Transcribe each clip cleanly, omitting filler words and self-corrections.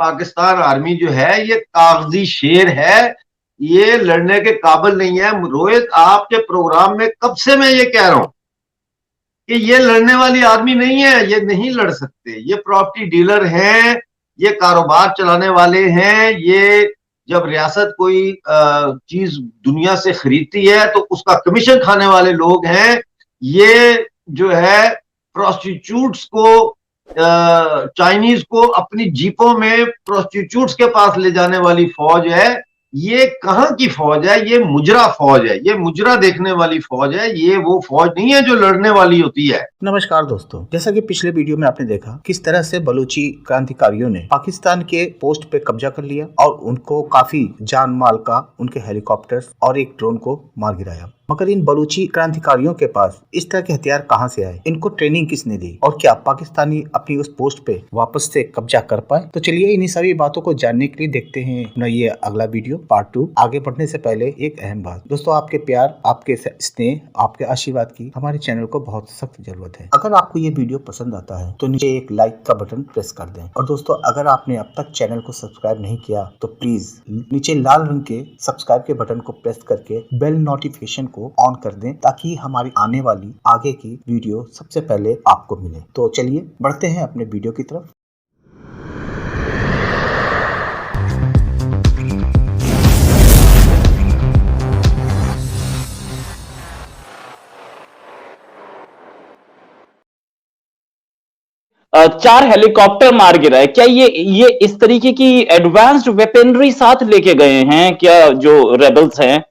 Pakistan army जो है ये कागजी शेर है, ये लड़ने के काबिल नहीं है। रोहित, आपके प्रोग्राम में कब से मैं ये कह रहा हूं कि ये लड़ने वाली आर्मी नहीं है, ये नहीं लड़ सकते, ये प्रॉपर्टी डीलर हैं, ये कारोबार चलाने वाले हैं। ये जब रियासत कोई चीज दुनिया से खरीदती है तो उसका कमीशन खाने वाले लोग हैं। ये जो है प्रोस्टिट्यूट्स को, चाइनीज को अपनी जीपों में प्रोस्टिट्यूट्स के पास ले जाने वाली फौज है। ये कहां की फौज है? ये मुजरा फौज है, ये मुजरा देखने वाली फौज है, ये वो फौज नहीं है जो लड़ने वाली होती है। नमस्कार दोस्तों, जैसा कि पिछले वीडियो में आपने देखा किस तरह से बलूची क्रांतिकारियों ने पाकिस्तान के पोस्ट पे कब्जा कर लिया और उनको काफी जान माल का, उनके हेलीकॉप्टर्स और एक ड्रोन को मार गिराया। मगर इन बलूची क्रांतिकारियों के पास इस तरह के हथियार कहां से आए? इनको ट्रेनिंग किसने दी? और क्या पाकिस्तानी अपनी उस पोस्ट पे वापस से कब्जा कर पाए? तो चलिए इन्हीं सभी बातों को जानने के लिए देखते हैं अपना ये अगला वीडियो पार्ट 2। आगे बढ़ने से पहले एक अहम बात दोस्तों, आपके प्यार, आपके स्नेह, आपके आशीर्वाद की हमारे चैनल को बहुत सख्त जरूरत है। अगर आपको ये वीडियो पसंद आता है तो नीचे एक लाइक का बटन प्रेस कर दें। और दोस्तों, अगर आपने अब तक चैनल को सब्सक्राइब नहीं किया तो प्लीज नीचे लाल रंग के सब्सक्राइब के बटन को प्रेस करके बेल नोटिफिकेशन को ऑन कर दें ताकि हमारी आने वाली आगे की वीडियो सबसे पहले आपको मिले। तो चलिए बढ़ते हैं अपने वीडियो की तरफ। चार हेलीकॉप्टर मार गिराए। क्या ये इस तरीके की एडवांस्ड वेपनरी साथ लेके गए हैं क्या जो रेबल्स हैं?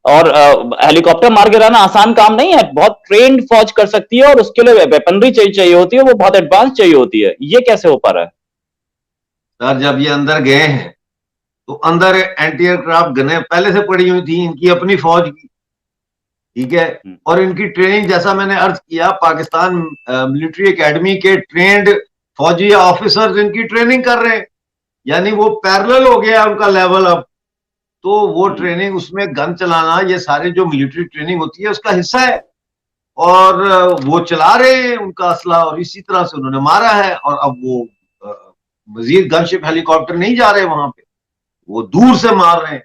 और हेलीकॉप्टर मार गिराना आसान काम नहीं है, बहुत ट्रेंड फौज कर सकती है और उसके लिए वेपनरी चाहिए होती है, वो बहुत एडवांस चाहिए होती है। ये कैसे हो पा रहा है? सर, जब ये अंदर गए हैं तो अंदर एंटी एयरक्राफ्ट गनें पहले से पड़ी हुई थी, इनकी अपनी फौज की, ठीक है। और इनकी ट्रेनिंग, जैसा मैंने अर्ज किया, पाकिस्तान मिलिट्री एकेडमी के ट्रेंड फौजी ऑफिसर्स इनकी ट्रेनिंग कर रहे हैं, यानी वो पैरेलल हो गया उनका लेवल अब। तो वो ट्रेनिंग, उसमें गन चलाना, ये सारे जो मिलिट्री ट्रेनिंग होती है उसका हिस्सा है। और वो चला रहे हैं उनका असला, और इसी तरह से उन्होंने मारा है। और अब वो मजीद गनशिप हेलीकॉप्टर नहीं जा रहे वहां पे, वो दूर से मार रहे हैं,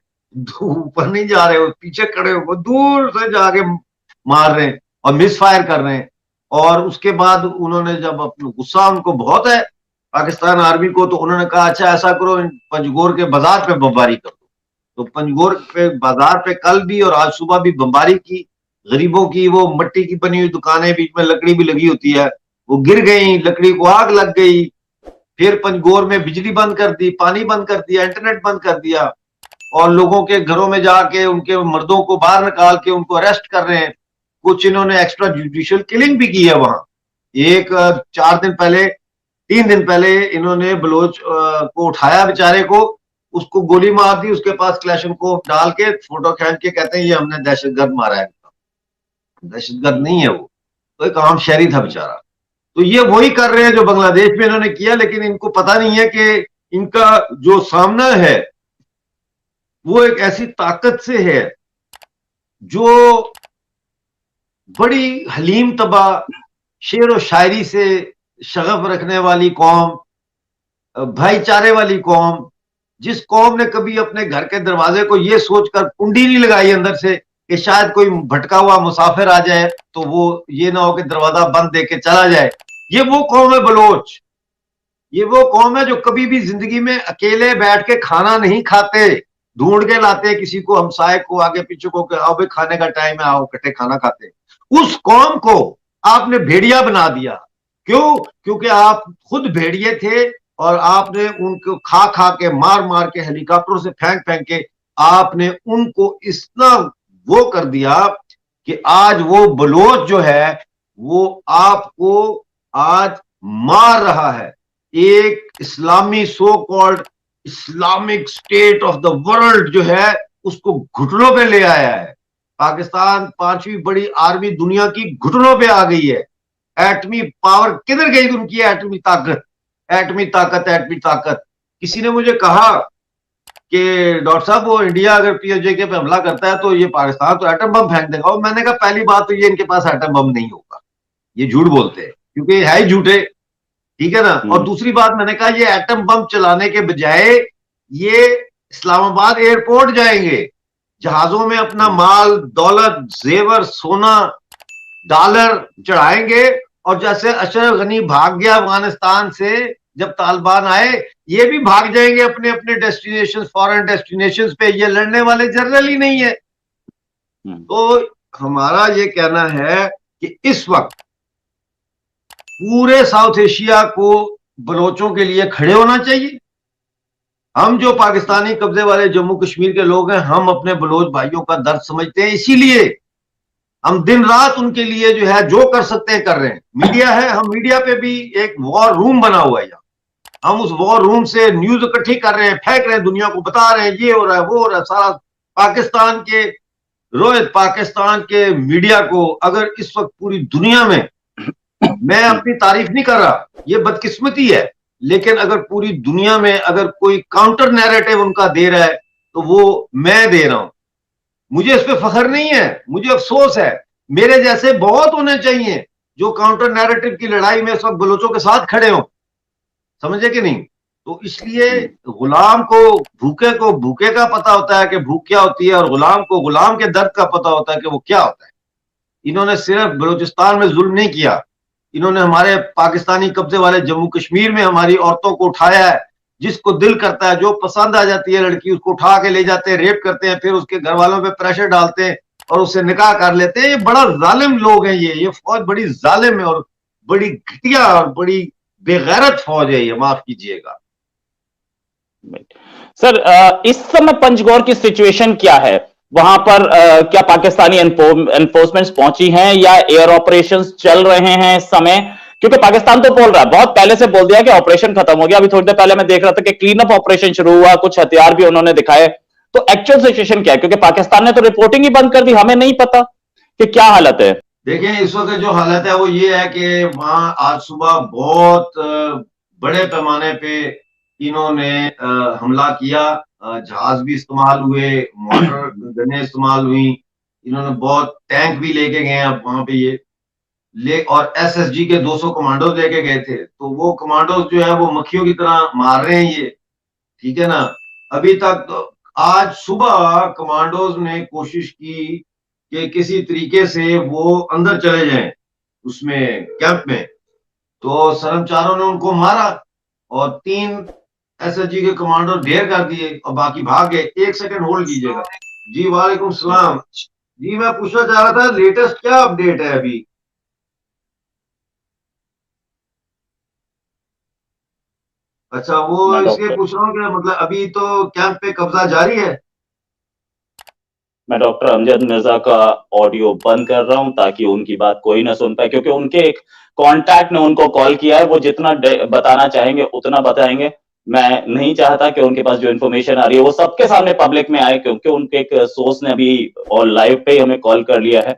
ऊपर नहीं जा रहे, वो पीछे खड़े हो, वो दूर से जाके मार रहे हैं और मिस फायर कर रहे हैं। और उसके बाद उन्होंने, जब अपना गुस्सा उनको बहुत है पाकिस्तान आर्मी को, तो उन्होंने कहा अच्छा ऐसा करो, पंजगोर के बाजार पे बमबारी कर दो। तो पंजगोर पे बाजार पे कल भी और आज सुबह भी बमबारी की। गरीबों की वो मिट्टी की बनी हुई दुकानें, बीच में लकड़ी भी लगी होती है, वो गिर गई, लकड़ी को आग लग गई। फिर पंजगोर में बिजली बंद कर दी, पानी बंद कर दिया, इंटरनेट बंद कर दिया, और लोगों के घरों में जाके उनके मर्दों को बाहर निकाल के उनको अरेस्ट कर रहे हैं। कुछ इन्होंने एक्स्ट्रा जुडिशियल किलिंग भी की है वहां। एक 3 दिन पहले इन्होंने बलोच को उठाया, बेचारे को, उसको गोली मार दी, उसके पास क्लैशन को डाल के फोटो खींच के कहते हैं ये हमने दहशतगर्द मारा है। दहशतगर्द नहीं है वो, तो एक आम शहरी था बेचारा। तो ये वही कर रहे हैं जो बांग्लादेश में इन्होंने किया, लेकिन इनको पता नहीं है कि इनका जो सामना है वो एक ऐसी ताकत से है जो बड़ी हलीम तबा, शेर और शायरी से शगफ रखने वाली कौम, भाईचारे वाली कौम, जिस कौम ने कभी अपने घर के दरवाजे को ये सोचकर कुंडी नहीं लगाई अंदर से कि शायद कोई भटका हुआ मुसाफिर आ जाए तो वो ये ना हो कि दरवाजा बंद दे के चला जाए। ये वो कौम है बलोच। ये वो कौम है जो कभी भी जिंदगी में अकेले बैठ के खाना नहीं खाते, ढूंढ के लाते किसी को, हमसाये को, आगे पीछे को, आओ भाई खाने का टाइम है, आओ इकट्ठे खाना खाते। उस कौम को आपने भेड़िया बना दिया। क्यों? क्योंकि आप खुद भेड़िए थे और आपने उनको खा खा के, मार मार के, हेलीकॉप्टर से फेंक फेंक के आपने उनको इतना वो कर दिया कि आज वो बलोच जो है वो आपको आज मार रहा है। एक इस्लामी, so called Islamic State of the world जो है उसको घुटनों पे ले आया है। पाकिस्तान 5वीं बड़ी आर्मी दुनिया की घुटनों पे आ गई है। एटमी पावर किधर गई उनकी? एटमी ताकत, एटमी ताकत, एटमी ताकत। किसी ने मुझे कहा कि डॉक्टर साहब वो इंडिया अगर पीएचजे पे हमला करता है तो ये पाकिस्तान तो एटम बम फेंक देगा। और मैंने कहा पहली बात तो ये इनके पास एटम बम नहीं होगा, ये झूठ बोलते हैं क्योंकि है ही झूठे। ठीक है ना। और दूसरी बात मैंने कहा, ये एटम बम चलाने के बजाय ये इस्लामाबाद एयरपोर्ट जाएंगे, जहाजों में अपना माल दौलत जेवर सोना डॉलर चढ़ाएंगे, और जैसे अशरफ गनी भाग गया अफगानिस्तान से जब तालिबान आए, ये भी भाग जाएंगे अपने अपने डेस्टिनेशन, फॉरेन डेस्टिनेशन पे। ये लड़ने वाले जनरल ही नहीं है। तो हमारा ये कहना है कि इस वक्त पूरे साउथ एशिया को बलोचों के लिए खड़े होना चाहिए। हम जो पाकिस्तानी कब्जे वाले जम्मू कश्मीर के लोग हैं, हम अपने बलोच भाइयों का दर्द समझते हैं, इसीलिए हम दिन रात उनके लिए जो है जो कर सकते हैं कर रहे हैं। मीडिया है, हम मीडिया पे भी एक वॉर रूम बना हुआ है, हम उस वॉर रूम से न्यूज इकट्ठी कर रहे हैं, फेंक रहे हैं, दुनिया को बता रहे हैं ये हो रहा है वो हो रहा है। सारा पाकिस्तान के रोहित, पाकिस्तान के मीडिया को अगर इस वक्त पूरी दुनिया में, मैं अपनी तारीफ नहीं कर रहा, ये बदकिस्मती है, लेकिन अगर पूरी दुनिया में अगर कोई काउंटर नैरेटिव उनका दे रहा है तो वो मैं दे रहा हूं। मुझे इस पे फख्र नहीं है, मुझे अफसोस है। मेरे जैसे बहुत होने चाहिए जो काउंटर नैरेटिव की लड़ाई में इस वक्त बलोचों के साथ खड़े हों, समझे कि नहीं। तो इसलिए गुलाम को भूखे का पता होता है कि भूख क्या होती है, और गुलाम को गुलाम के दर्द का पता होता है कि वो क्या होता है। इन्होंने सिर्फ बलूचिस्तान में जुल्म नहीं किया, इन्होंने हमारे पाकिस्तानी कब्जे वाले जम्मू कश्मीर में हमारी औरतों को उठाया है। जिसको दिल करता है, जो पसंद आ जाती है लड़की, उसको उठा के ले जाते हैं, रेप करते हैं, फिर उसके घर वालों पे प्रेशर डालते हैं और उससे निकाह कर लेते हैं। ये बड़ा जालिम लोग हैं, ये फौज बड़ी जालिम है और बड़ी घटिया और बड़ी बेगैरत फौज है ये, माफ कीजिएगा। सर, इस समय पंचगौर की सिचुएशन क्या है वहां पर? क्या पाकिस्तानी एनफोर्समेंट्स पहुंची हैं या एयर ऑपरेशंस चल रहे हैं इस समय? क्योंकि पाकिस्तान तो बोल रहा है, बहुत पहले से बोल दिया कि ऑपरेशन खत्म हो गया। अभी थोड़ी देर पहले मैं देख रहा था कि क्लीन अप ऑपरेशन शुरू हुआ, कुछ हथियार भी उन्होंने दिखाए। तो एक्चुअल सिचुएशन क्या है? क्योंकि पाकिस्तान ने तो रिपोर्टिंग ही बंद कर दी, हमें नहीं पता कि क्या हालत है। देखिए, इस वक्त जो हालत है वो ये है कि वहां आज सुबह बहुत बड़े पैमाने पे इन्होंने हमला किया। जहाज भी इस्तेमाल हुए, मोटर गनें इस्तेमाल हुई, इन्होंने बहुत टैंक भी लेके गए अब वहां पे ये और एसएसजी के 200 कमांडोज लेके गए थे। तो वो कमांडोज जो है वो मक्खियों की तरह मार रहे हैं ये, ठीक है ना। अभी तक तो आज सुबह कमांडोज ने कोशिश की कि किसी तरीके से वो अंदर चले जाएं उसमें कैंप में, तो सरमचारों ने उनको मारा और 3 एसएसजी के कमांडो ढेर कर दिए और बाकी भाग गए। 1 सेकंड होल्ड कीजिएगा जी। वालेकुम सलाम जी। मैं पूछना चाह रहा था लेटेस्ट क्या अपडेट है अभी? अच्छा, वो इसलिए पूछ रहा हूँ कि मतलब अभी तो कैंप पे कब्जा जारी है। मैं डॉक्टर अमजद मिर्जा का ऑडियो बंद कर रहा हूं ताकि उनकी बात कोई ना सुन पाए, क्योंकि उनके एक कांटेक्ट ने उनको कॉल किया है, वो जितना बताना चाहेंगे उतना बताएंगे। मैं नहीं चाहता कि उनके पास जो इन्फॉर्मेशन आ रही है वो सबके सामने पब्लिक में आए, क्योंकि उनके एक सोर्स ने अभी और लाइव पे हमें कॉल कर लिया है।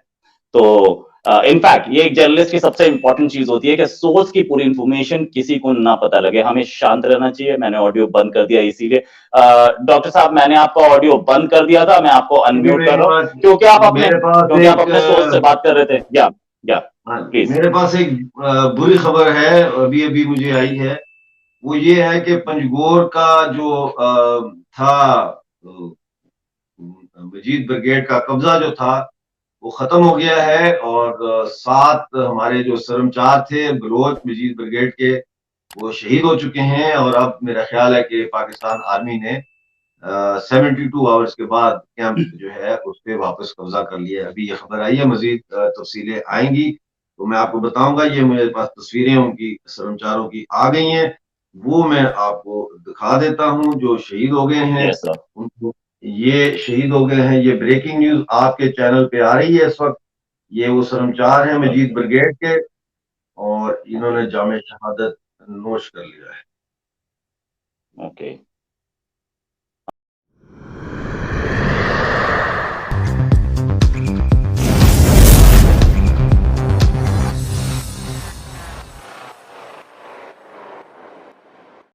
तो इनफैक्ट ये एक जर्नलिस्ट की सबसे इंपॉर्टेंट चीज होती है कि सोर्स की पूरी इंफॉर्मेशन किसी को ना पता लगे, हमें शांत रहना चाहिए। मैंने ऑडियो बंद कर दिया इसीलिए। डॉक्टर साहब, मैंने आपका ऑडियो बंद कर दिया था, मैं आपको अनम्यूट कर रहा हूं क्योंकि आप अपने सोर्स से बात कर रहे थे। या प्लीज। मेरे पास एक बुरी खबर है, अभी अभी मुझे आई है। वो ये है कि पंजगोर का जो था मजीद ब्रिगेड का कब्जा जो था वो खत्म हो गया है, और 7 हमारे जो सरमचार थे बलोच मजीद ब्रिगेड के वो शहीद हो चुके हैं। और अब मेरा ख्याल है कि पाकिस्तान आर्मी ने 72 आवर्स के बाद कैंप जो है उस पर वापस कब्जा कर लिया है। अभी ये खबर आई है, मजीद तफसीलें आएंगी तो मैं आपको बताऊंगा। ये मेरे पास तस्वीरें उनकी सरमचारों की आ गई हैं, वो मैं आपको दिखा देता हूं जो शहीद हो गए हैं। उनको ये शहीद हो गए हैं, ये ब्रेकिंग न्यूज आपके चैनल पे आ रही है इस वक्त। ये वो सरमचार हैं मजीद ब्रिगेड के, और इन्होंने जामे शहादत नोश कर लिया है। ओके।